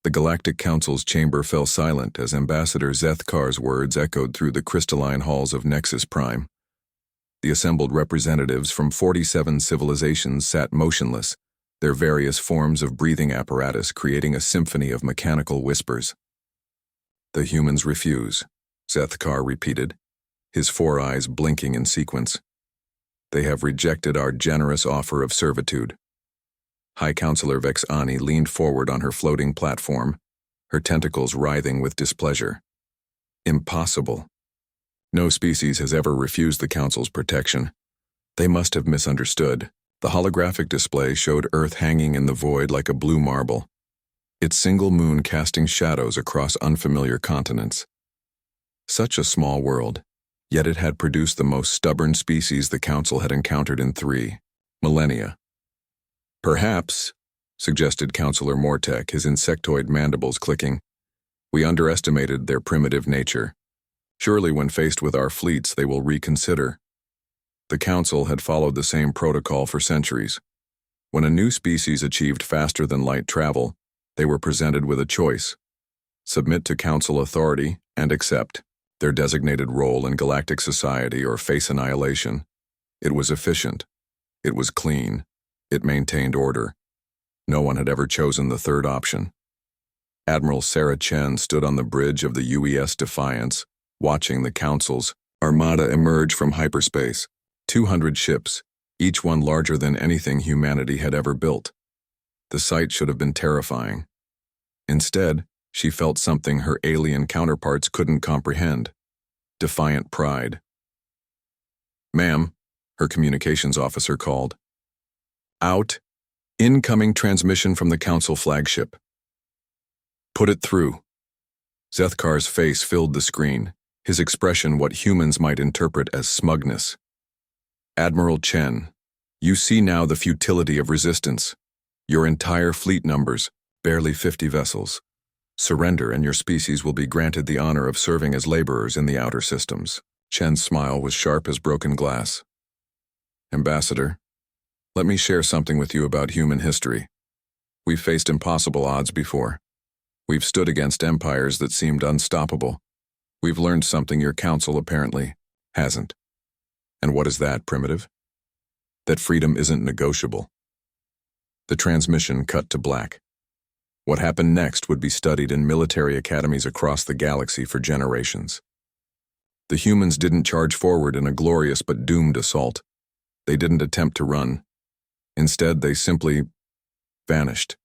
The Galactic Council's chamber fell silent as Ambassador Zethkar's words echoed through the crystalline halls of Nexus Prime. The assembled representatives from 47 civilizations sat motionless, their various forms of breathing apparatus creating a symphony of mechanical whispers. "The humans refuse," Zethkar repeated, his four eyes blinking in sequence. "They have rejected our generous offer of servitude." High Counselor Vexani leaned forward on her floating platform, her tentacles writhing with displeasure. "Impossible. No species has ever refused the Council's protection. They must have misunderstood." The holographic display showed Earth hanging in the void like a blue marble, its single moon casting shadows across unfamiliar continents. Such a small world, yet it had produced the most stubborn species the Council had encountered in 3 millennia. "Perhaps," suggested Counselor Mortek, his insectoid mandibles clicking, "we underestimated their primitive nature. Surely when faced with our fleets they will reconsider." The Council had followed the same protocol for centuries. When a new species achieved faster-than-light travel, they were presented with a choice: submit to Council authority and accept their designated role in galactic society or face annihilation. It was efficient. It was clean. It maintained order. No one had ever chosen the third option. Admiral Sarah Chen stood on the bridge of the UES Defiance, watching the Council's armada emerge from hyperspace. 200 ships, each one larger than anything humanity had ever built. The sight should have been terrifying. Instead, she felt something her alien counterparts couldn't comprehend: defiant pride. "Ma'am," her communications officer called. "Out. Incoming transmission from the Council flagship." "Put it through." Zethkar's face filled the screen, his expression what humans might interpret as smugness. "Admiral Chen, you see now the futility of resistance. Your entire fleet numbers, barely 50 vessels. Surrender and your species will be granted the honor of serving as laborers in the outer systems." Chen's smile was sharp as broken glass. "Ambassador, let me share something with you about human history. We've faced impossible odds before. We've stood against empires that seemed unstoppable. We've learned something your Council apparently hasn't. And what is that, Primitive? That freedom isn't negotiable." The transmission cut to black. What happened next would be studied in military academies across the galaxy for generations. The humans didn't charge forward in a glorious but doomed assault. They didn't attempt to run. Instead, they simply vanished.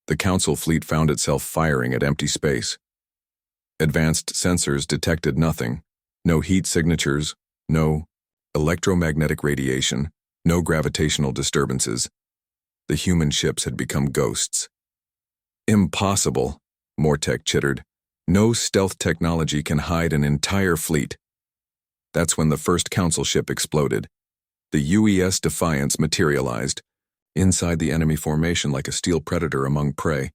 The Council fleet found itself firing at empty space. Advanced sensors detected nothing: no heat signatures, no electromagnetic radiation, no gravitational disturbances. The human ships had become ghosts. "Impossible," Mortek chittered. "No stealth technology can hide an entire fleet." That's when the first Council ship exploded. The UES Defiance materialized, inside the enemy formation like a steel predator among prey.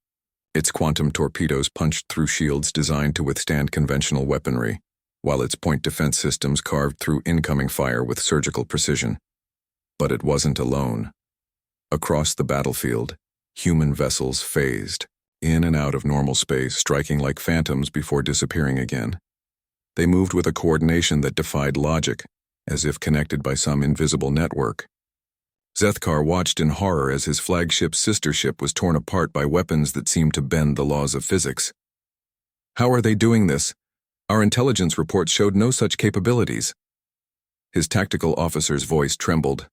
Its quantum torpedoes punched through shields designed to withstand conventional weaponry, while its point defense systems carved through incoming fire with surgical precision. But it wasn't alone. Across the battlefield, human vessels phased, in and out of normal space, striking like phantoms before disappearing again. They moved with a coordination that defied logic, as if connected by some invisible network. Zethkar watched in horror as his flagship's sister ship was torn apart by weapons that seemed to bend the laws of physics. "How are they doing this? Our intelligence reports showed no such capabilities." His tactical officer's voice trembled.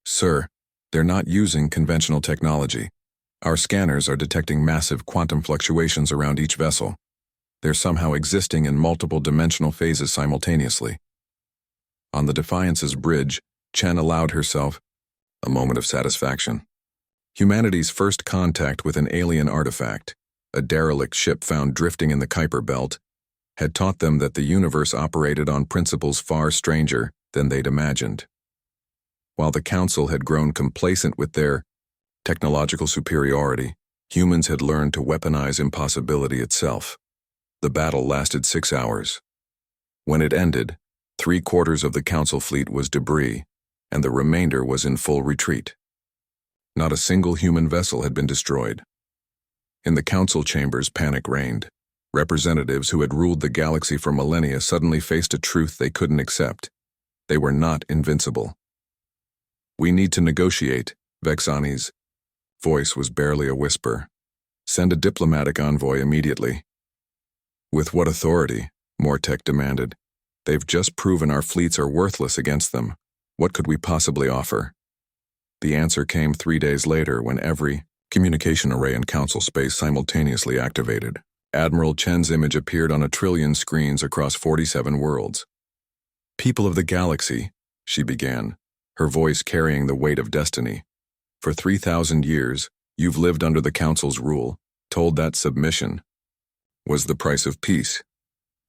"Sir, they're not using conventional technology. Our scanners are detecting massive quantum fluctuations around each vessel. They're somehow existing in multiple dimensional phases simultaneously." On the Defiance's bridge, Chen allowed herself a moment of satisfaction. Humanity's first contact with an alien artifact, a derelict ship found drifting in the Kuiper Belt, had taught them that the universe operated on principles far stranger than they'd imagined. While the Council had grown complacent with their technological superiority, humans had learned to weaponize impossibility itself. The battle lasted 6 hours. When it ended, 3/4 of the Council fleet was debris, and the remainder was in full retreat. Not a single human vessel had been destroyed. In the council chambers, panic reigned. Representatives who had ruled the galaxy for millennia suddenly faced a truth they couldn't accept. They were not invincible. "We need to negotiate," Vexani's voice was barely a whisper. "Send a diplomatic envoy immediately." "With what authority?" Mortek demanded. "They've just proven our fleets are worthless against them. What could we possibly offer?" The answer came 3 days later when every communication array in council space simultaneously activated. Admiral Chen's image appeared on 1,000,000,000 screens across 47 worlds. "People of the galaxy," she began, her voice carrying the weight of destiny. "For 3,000 years, you've lived under the Council's rule, told that submission was the price of peace.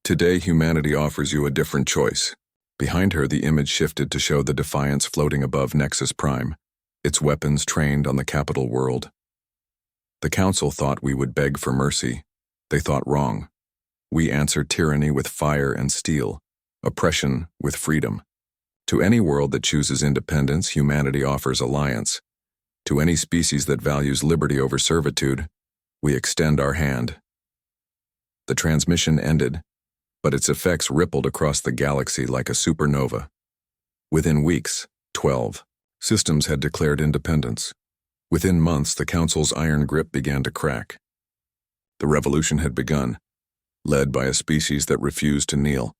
Today, humanity offers you a different choice." Behind her, the image shifted to show the Defiance floating above Nexus Prime, its weapons trained on the capital world. "The Council thought we would beg for mercy. They thought wrong. We answer tyranny with fire and steel, oppression with freedom. To any world that chooses independence, humanity offers alliance. To any species that values liberty over servitude, we extend our hand." The transmission ended, but its effects rippled across the galaxy like a supernova. Within weeks, 12 systems had declared independence. Within months, the Council's iron grip began to crack. The revolution had begun, led by a species that refused to kneel.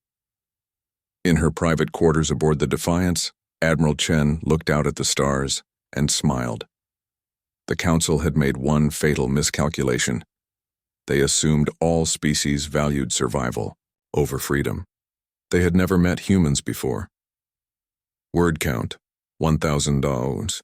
In her private quarters aboard the Defiance, Admiral Chen looked out at the stars and smiled. The Council had made one fatal miscalculation. They assumed all species valued survival over freedom. They had never met humans before. Word count, 1,000 dogs.